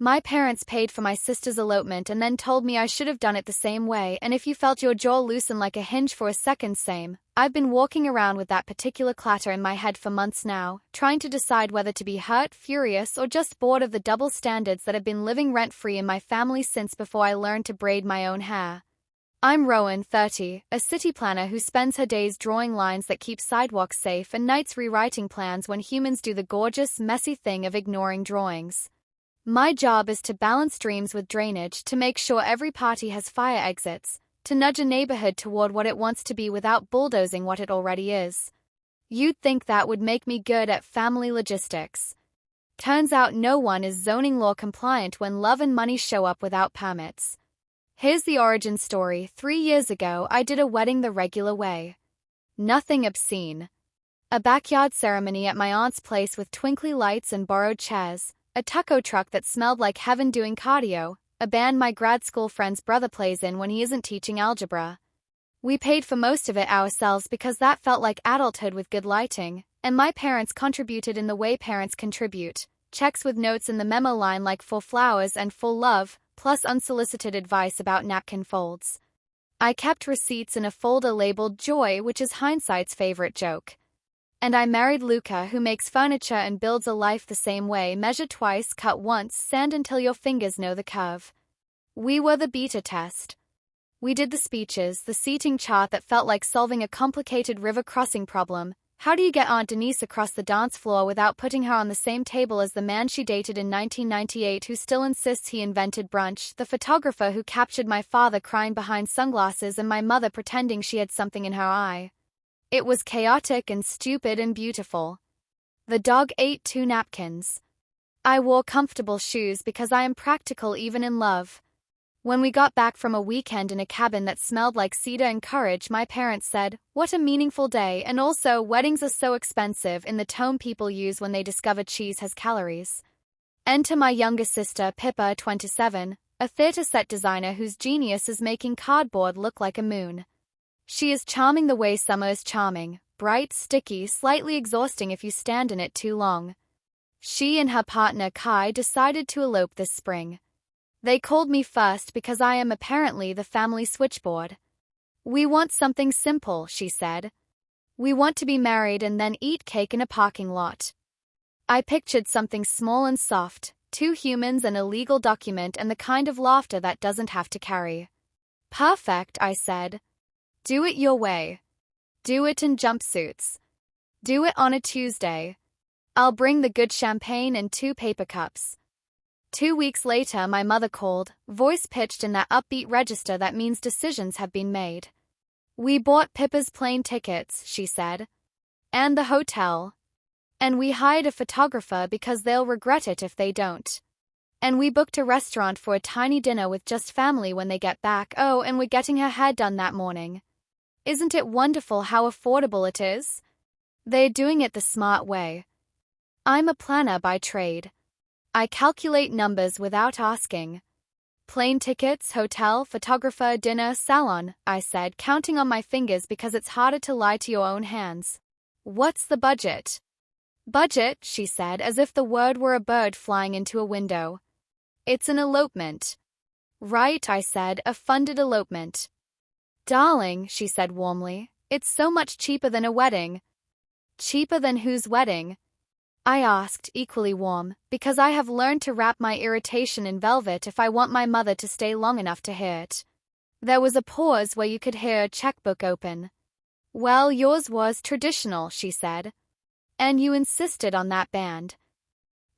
My parents paid for my sister's elopement and then told me I should have done it the same way, and if you felt your jaw loosen like a hinge for a second, same. I've been walking around with that particular clatter in my head for months now, trying to decide whether to be hurt, furious, or just bored of the double standards that have been living rent-free in my family since before I learned to braid my own hair. I'm Rowan, 30, a city planner who spends her days drawing lines that keep sidewalks safe and nights rewriting plans when humans do the gorgeous, messy thing of ignoring drawings. My job is to balance dreams with drainage, to make sure every party has fire exits, to nudge a neighborhood toward what it wants to be without bulldozing what it already is. You'd think that would make me good at family logistics. Turns out no one is zoning law compliant when love and money show up without permits. Here's the origin story. 3 years ago, I did a wedding the regular way. Nothing obscene. A backyard ceremony at my aunt's place with twinkly lights and borrowed chairs, a taco truck that smelled like heaven doing cardio, a band my grad school friend's brother plays in when he isn't teaching algebra. We paid for most of it ourselves because that felt like adulthood with good lighting, and my parents contributed in the way parents contribute, checks with notes in the memo line like full flowers and full love, plus unsolicited advice about napkin folds. I kept receipts in a folder labeled Joy, which is hindsight's favorite joke. And I married Luca, who makes furniture and builds a life the same way: measure twice, cut once, sand until your fingers know the curve. We were the beta test. We did the speeches, the seating chart that felt like solving a complicated river crossing problem. How do you get Aunt Denise across the dance floor without putting her on the same table as the man she dated in 1998 who still insists he invented brunch, the photographer who captured my father crying behind sunglasses and my mother pretending she had something in her eye? It was chaotic and stupid and beautiful. The dog ate 2 napkins. I wore comfortable shoes because I am practical even in love. When we got back from a weekend in a cabin that smelled like cedar and courage, my parents said, "What a meaningful day," and also, "Weddings are so expensive," in the tone people use when they discover cheese has calories. Enter my younger sister, Pippa, 27, a theater set designer whose genius is making cardboard look like a moon. She is charming the way summer is charming, bright, sticky, slightly exhausting if you stand in it too long. She and her partner Kai decided to elope this spring. They called me first because I am apparently the family switchboard. "We want something simple," she said. "We want to be married and then eat cake in a parking lot." I pictured something small and soft, 2 humans, and a legal document, and the kind of laughter that doesn't have to carry. "Perfect," I said. "Do it your way. Do it in jumpsuits. Do it on a Tuesday. I'll bring the good champagne and 2 paper cups." 2 weeks later, my mother called, voice pitched in that upbeat register that means decisions have been made. "We bought Pippa's plane tickets," she said. "And the hotel. And we hired a photographer because they'll regret it if they don't. And we booked a restaurant for a tiny dinner with just family when they get back. Oh, and we're getting her hair done that morning. Isn't it wonderful how affordable it is? They're doing it the smart way. I'm a planner by trade. I calculate numbers without asking. Plane tickets, hotel, photographer, dinner, salon," I said, counting on my fingers because it's harder to lie to your own hands. "What's the budget?" "Budget," she said, as if the word were a bird flying into a window. "It's an elopement." "Right," I said, "a funded elopement." "Darling," she said warmly, "it's so much cheaper than a wedding." "Cheaper than whose wedding?" I asked, equally warm, because I have learned to wrap my irritation in velvet if I want my mother to stay long enough to hear it. There was a pause where you could hear a checkbook open. "Well, yours was traditional," she said. "And you insisted on that band."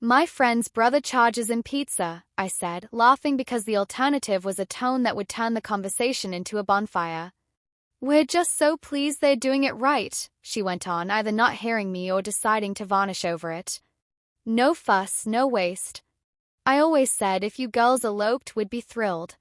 "My friend's brother charges in pizza," I said, laughing because the alternative was a tone that would turn the conversation into a bonfire. "We're just so pleased they're doing it right," she went on, either not hearing me or deciding to varnish over it. "No fuss, no waste. I always said if you girls eloped, we'd be thrilled."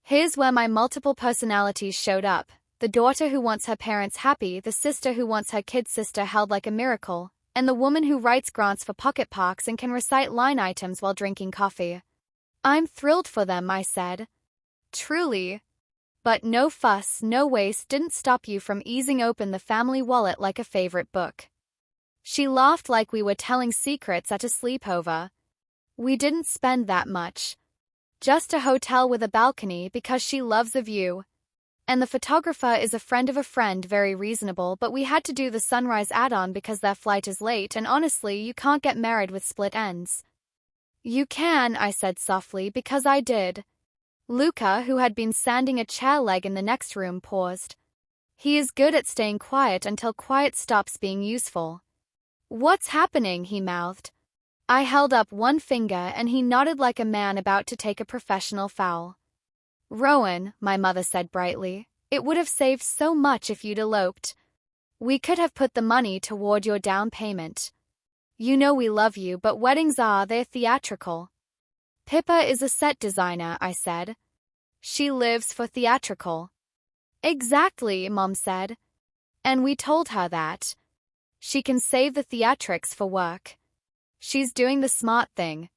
Here's where my multiple personalities showed up: the daughter who wants her parents happy, the sister who wants her kid sister held like a miracle, and the woman who writes grants for pocket parks and can recite line items while drinking coffee. "I'm thrilled for them," I said. "Truly. But no fuss, no waste didn't stop you from easing open the family wallet like a favorite book." She laughed like we were telling secrets at a sleepover. We didn't spend that much. Just a hotel with a balcony because she loves a view. And the photographer is a friend of a friend, very reasonable, but we had to do the sunrise add-on because their flight is late, and honestly, you can't get married with split ends. You can, I said softly, because I did. Luca, who had been sanding a chair leg in the next room, paused. He is good at staying quiet until quiet stops being useful. What's happening? He mouthed. I held up one finger and he nodded like a man about to take a professional foul. Rowan, my mother said brightly, it would have saved so much if you'd eloped. We could have put the money toward your down payment. You know we love you, but weddings they're theatrical. Pippa is a set designer, I said. She lives for theatrical. Exactly, Mom said. And we told her that. She can save the theatrics for work. She's doing the smart thing.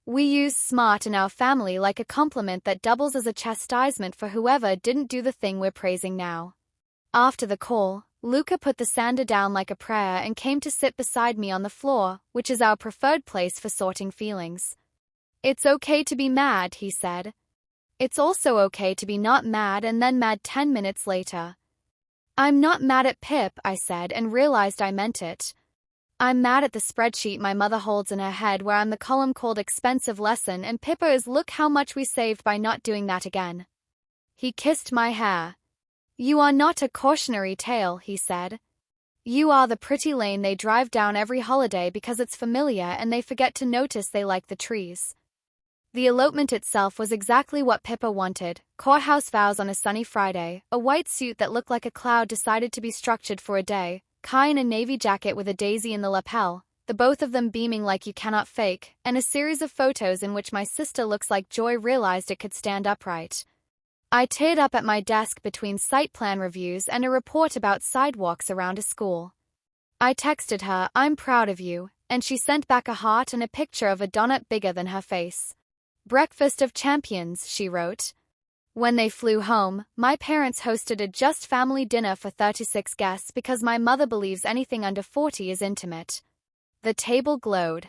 We use smart in our family like a compliment that doubles as a chastisement for whoever didn't do the thing we're praising now. After the call, Luca put the sander down like a prayer and came to sit beside me on the floor, which is our preferred place for sorting feelings. It's okay to be mad, he said. It's also okay to be not mad and then mad 10 minutes later. I'm not mad at Pip, I said, and realized I meant it. I'm mad at the spreadsheet my mother holds in her head where I'm the column called expensive lesson and Pippa is look how much we saved by not doing that again. He kissed my hair. You are not a cautionary tale, he said. You are the pretty lane they drive down every holiday because it's familiar and they forget to notice they like the trees. The elopement itself was exactly what Pippa wanted. Courthouse vows on a sunny Friday, a white suit that looked like a cloud decided to be structured for a day, Kai in a navy jacket with a daisy in the lapel, the both of them beaming like you cannot fake, and a series of photos in which my sister looks like Joy realized it could stand upright. I teared up at my desk between site plan reviews and a report about sidewalks around a school. I texted her, I'm proud of you, and she sent back a heart and a picture of a donut bigger than her face. Breakfast of champions, she wrote. When they flew home, my parents hosted a just family dinner for 36 guests because my mother believes anything under 40 is intimate. The table glowed.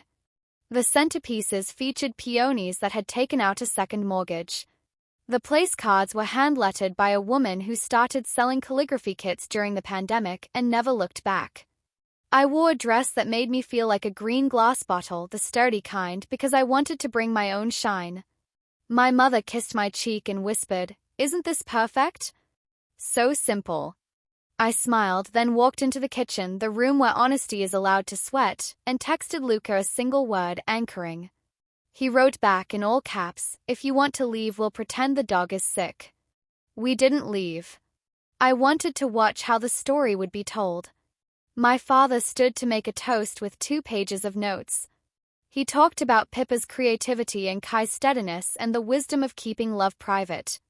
The centerpieces featured peonies that had taken out a second mortgage. The place cards were hand-lettered by a woman who started selling calligraphy kits during the pandemic and never looked back. I wore a dress that made me feel like a green glass bottle, the sturdy kind, because I wanted to bring my own shine. My mother kissed my cheek and whispered, Isn't this perfect? So simple. I smiled, then walked into the kitchen, the room where honesty is allowed to sweat, and texted Luca a single word, anchoring. He wrote back in all caps, If you want to leave, we'll pretend the dog is sick. We didn't leave. I wanted to watch how the story would be told. My father stood to make a toast with 2 pages of notes. He talked about Pippa's creativity and Kai's steadiness and the wisdom of keeping love private.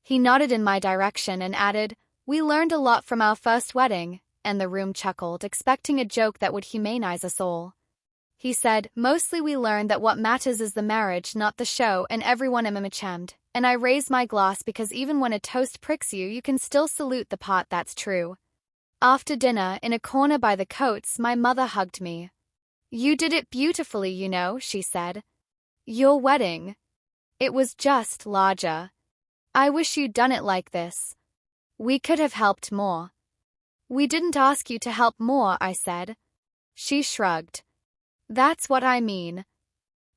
He nodded in my direction and added, We learned a lot from our first wedding, and the room chuckled, expecting a joke that would humanize us all. He said, Mostly we learned that what matters is the marriage, not the show, and everyone mimiched, and I raised my glass because even when a toast pricks you, you can still salute the part that's true. After dinner, in a corner by the coats, my mother hugged me. You did it beautifully, you know, she said. Your wedding. It was just larger. I wish you'd done it like this. We could have helped more. We didn't ask you to help more, I said. She shrugged. That's what I mean.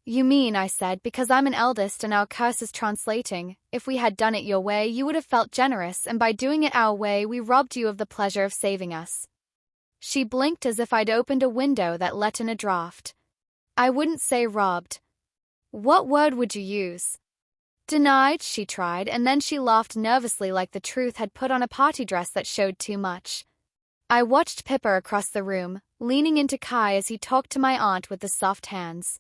You mean, I said, because I'm an eldest and our curse is translating. If we had done it your way, you would have felt generous, and by doing it our way, we robbed you of the pleasure of saving us. She blinked as if I'd opened a window that let in a draft. I wouldn't say robbed. What word would you use? Denied, she tried, and then she laughed nervously like the truth had put on a party dress that showed too much. I watched Pippa across the room, leaning into Kai as he talked to my aunt with the soft hands.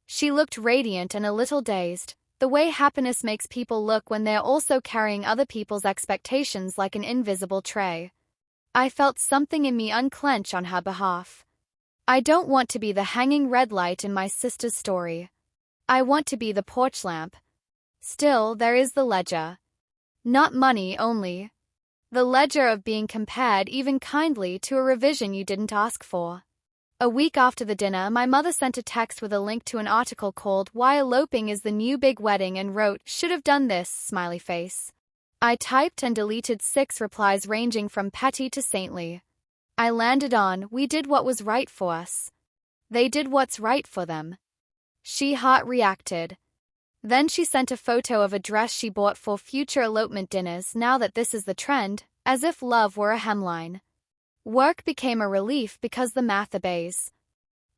She looked radiant and a little dazed, the way happiness makes people look when they're also carrying other people's expectations like an invisible tray. I felt something in me unclench on her behalf. I don't want to be the hanging red light in my sister's story. I want to be the porch lamp. Still, there is the ledger. Not money only. The ledger of being compared even kindly to a revision you didn't ask for. A week after the dinner, my mother sent a text with a link to an article called "Why Eloping is the New Big Wedding" and wrote, "Should have done this, smiley face." I typed and deleted 6 replies ranging from petty to saintly. I landed on, "We did what was right for us. They did what's right for them." She heart reacted. Then she sent a photo of a dress she bought for future elopement dinners now that this is the trend, as if love were a hemline. Work became a relief because the math obeys.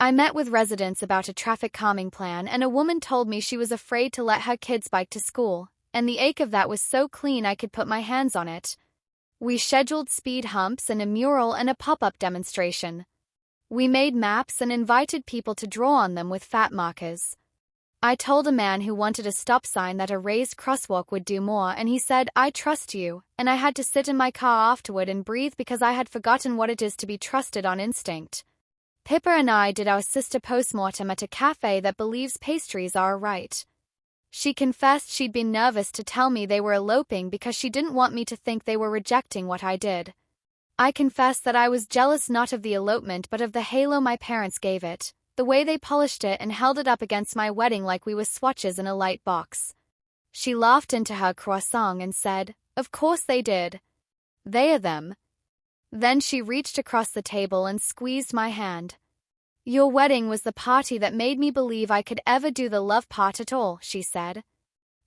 I met with residents about a traffic calming plan, and a woman told me she was afraid to let her kids bike to school, and the ache of that was so clean I could put my hands on it. We scheduled speed humps and a mural and a pop-up demonstration. We made maps and invited people to draw on them with fat markers. I told a man who wanted a stop sign that a raised crosswalk would do more, and he said, "I trust you," and I had to sit in my car afterward and breathe because I had forgotten what it is to be trusted on instinct. Pippa and I did our sister postmortem at a cafe that believes pastries are a right. She confessed she'd been nervous to tell me they were eloping because she didn't want me to think they were rejecting what I did. I confessed that I was jealous not of the elopement but of the halo my parents gave it, the way they polished it and held it up against my wedding like we were swatches in a light box. She laughed into her croissant and said, "Of course they did. They are them." Then she reached across the table and squeezed my hand. "Your wedding was the party that made me believe I could ever do the love part at all," she said.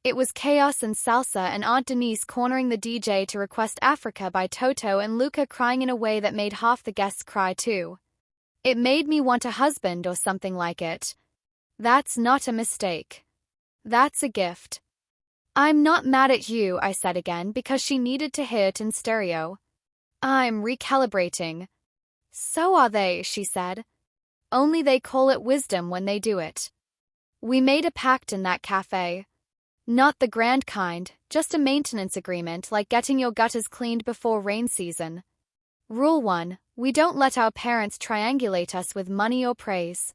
It was chaos and salsa and Aunt Denise cornering the DJ to request Africa by Toto and Luca crying in a way that made half the guests cry too. It made me want a husband or something like it. That's not a mistake. That's a gift. "I'm not mad at you," I said again because she needed to hear it in stereo. "I'm recalibrating." "So are they," she said. "Only they call it wisdom when they do it." We made a pact in that cafe. Not the grand kind, just a maintenance agreement like getting your gutters cleaned before rain season. Rule 1. We don't let our parents triangulate us with money or praise.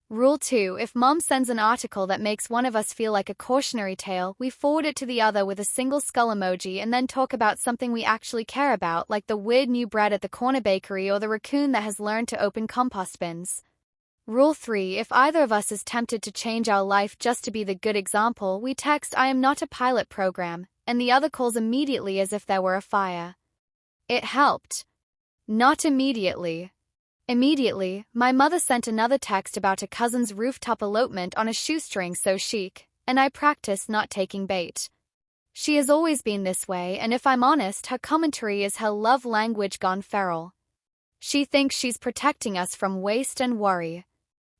Rule 2. If mom sends an article that makes one of us feel like a cautionary tale, we forward it to the other with a single skull emoji and then talk about something we actually care about, like the weird new bread at the corner bakery or the raccoon that has learned to open compost bins. Rule 3. If either of us is tempted to change our life just to be the good example, we text "I am not a pilot program," and the other calls immediately as if there were a fire. It helped. Not immediately. Immediately, my mother sent another text about a cousin's rooftop elopement on a shoestring so chic, and I practiced not taking bait. She has always been this way, and if I'm honest, her commentary is her love language gone feral. She thinks she's protecting us from waste and worry.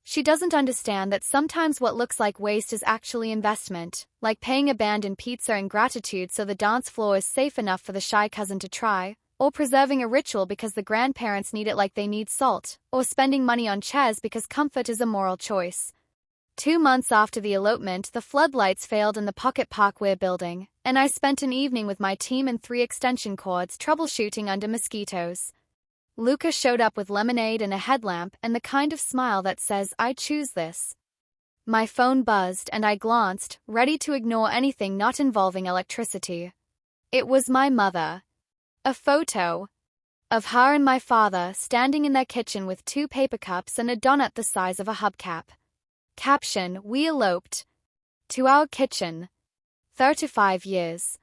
She doesn't understand that sometimes what looks like waste is actually investment, like paying a band in pizza in gratitude so the dance floor is safe enough for the shy cousin to try, or preserving a ritual because the grandparents need it like they need salt, or spending money on chairs because comfort is a moral choice. 2 months after the elopement, the floodlights failed in the pocket park we're building, and I spent an evening with my team and 3 extension cords troubleshooting under mosquitoes. Luca showed up with lemonade and a headlamp and the kind of smile that says, "I choose this." My phone buzzed and I glanced, ready to ignore anything not involving electricity. It was my mother. A photo of her and my father standing in their kitchen with 2 paper cups and a donut the size of a hubcap. Caption: "We eloped. To our kitchen. 35 years.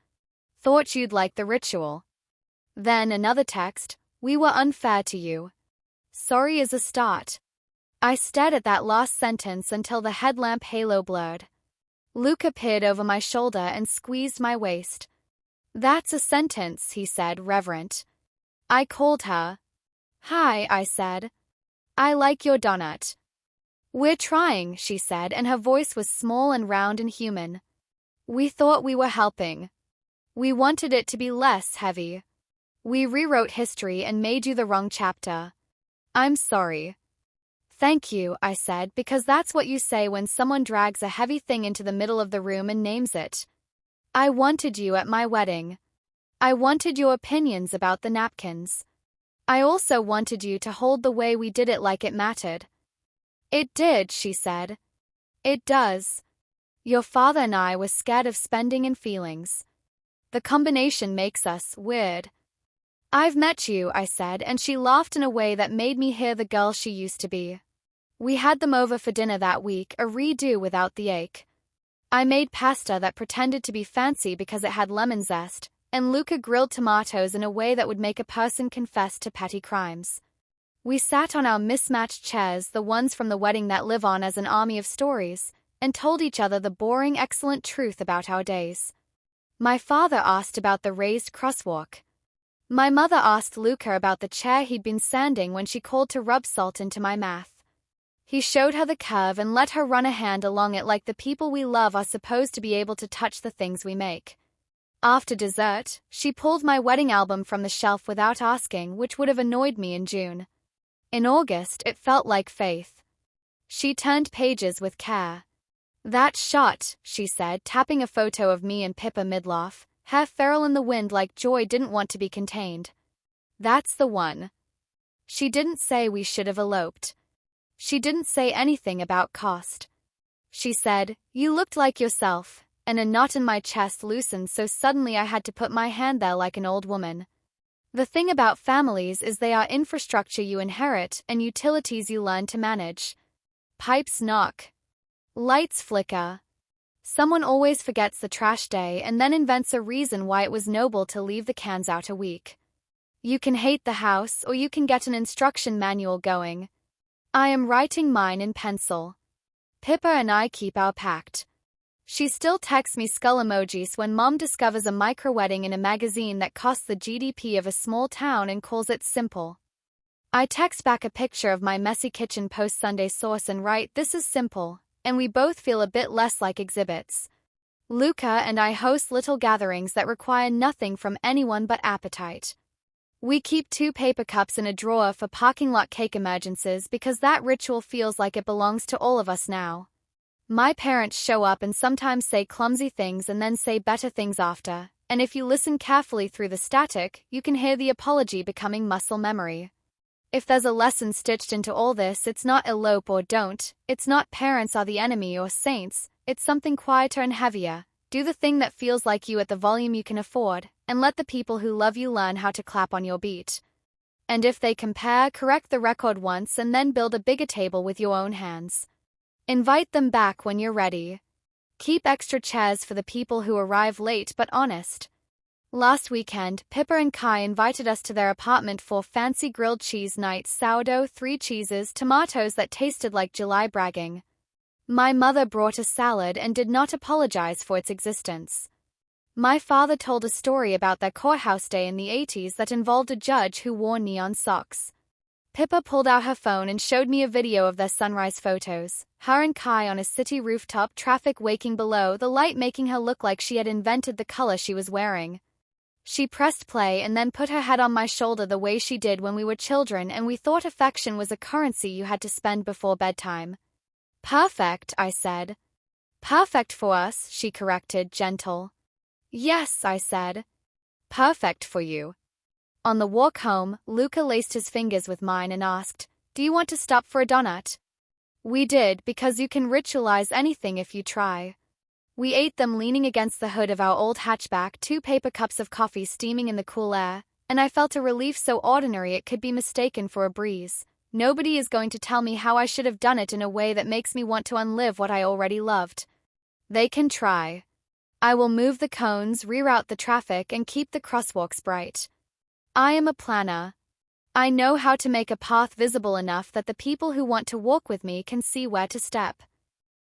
Thought you'd like the ritual." Then another text: "We were unfair to you. Sorry is a start." I stared at that last sentence until the headlamp halo blurred. Luca peered over my shoulder and squeezed my waist. "That's a sentence," he said, reverent. I called her. "Hi," I said. "I like your donut." "We're trying," she said, and her voice was small and round and human. "We thought we were helping. We wanted it to be less heavy. We rewrote history and made you the wrong chapter. I'm sorry." "Thank you," I said, because that's what you say when someone drags a heavy thing into the middle of the room and names it. "I wanted you at my wedding. I wanted your opinions about the napkins. I also wanted you to hold the way we did it like it mattered." "It did," she said. "It does. Your father and I were scared of spending and feelings. The combination makes us weird." "I've met you," I said, and she laughed in a way that made me hear the girl she used to be. We had them over for dinner that week, a redo without the ache. I made pasta that pretended to be fancy because it had lemon zest, and Luca grilled tomatoes in a way that would make a person confess to petty crimes. We sat on our mismatched chairs, the ones from the wedding that live on as an army of stories, and told each other the boring, excellent truth about our days. My father asked about the raised crosswalk. My mother asked Luca about the chair he'd been sanding when she called to rub salt into my mouth. He showed her the curve and let her run a hand along it like the people we love are supposed to be able to touch the things we make. After dessert, she pulled my wedding album from the shelf without asking, which would have annoyed me in June. In August, it felt like faith. She turned pages with care. "That shot," she said, tapping a photo of me and Pippa mid-laugh, hair feral in the wind like joy didn't want to be contained. "That's the one." She didn't say we should have eloped. She didn't say anything about cost. She said, "You looked like yourself," and a knot in my chest loosened so suddenly I had to put my hand there like an old woman. The thing about families is they are infrastructure you inherit and utilities you learn to manage. Pipes knock. Lights flicker. Someone always forgets the trash day and then invents a reason why it was noble to leave the cans out a week. You can hate the house or you can get an instruction manual going. I am writing mine in pencil. Pippa and I keep our pact. She still texts me skull emojis when Mom discovers a micro-wedding in a magazine that costs the GDP of a small town and calls it simple. I text back a picture of my messy kitchen post-Sunday sauce and write, "This is simple," and we both feel a bit less like exhibits. Luca and I host little gatherings that require nothing from anyone but appetite. We keep 2 paper cups in a drawer for parking lot cake emergencies because that ritual feels like it belongs to all of us now. My parents show up and sometimes say clumsy things and then say better things after, and if you listen carefully through the static, you can hear the apology becoming muscle memory. If there's a lesson stitched into all this, it's not elope or don't, it's not parents are the enemy or saints, it's something quieter and heavier. Do the thing that feels like you at the volume you can afford, and let the people who love you learn how to clap on your beat. And if they compare, correct the record once and then build a bigger table with your own hands. Invite them back when you're ready. Keep extra chairs for the people who arrive late but honest. Last weekend, Pippa and Kai invited us to their apartment for fancy grilled cheese night, sourdough, 3 cheeses, tomatoes that tasted like July bragging. My mother brought a salad and did not apologize for its existence. My father told a story about their courthouse day in the 80s that involved a judge who wore neon socks. Pippa pulled out her phone and showed me a video of their sunrise photos, her and Kai on a city rooftop, traffic waking below, the light making her look like she had invented the color she was wearing. She pressed play and then put her head on my shoulder the way she did when we were children and we thought affection was a currency you had to spend before bedtime. "Perfect," I said. "Perfect for us," she corrected, gentle. "Yes," I said. "Perfect for you." On the walk home, Luca laced his fingers with mine and asked, "Do you want to stop for a donut?" We did, because you can ritualize anything if you try. We ate them leaning against the hood of our old hatchback, 2 paper cups of coffee steaming in the cool air, and I felt a relief so ordinary it could be mistaken for a breeze. Nobody is going to tell me how I should have done it in a way that makes me want to unlive what I already loved. They can try. I will move the cones, reroute the traffic, and keep the crosswalks bright. I am a planner. I know how to make a path visible enough that the people who want to walk with me can see where to step.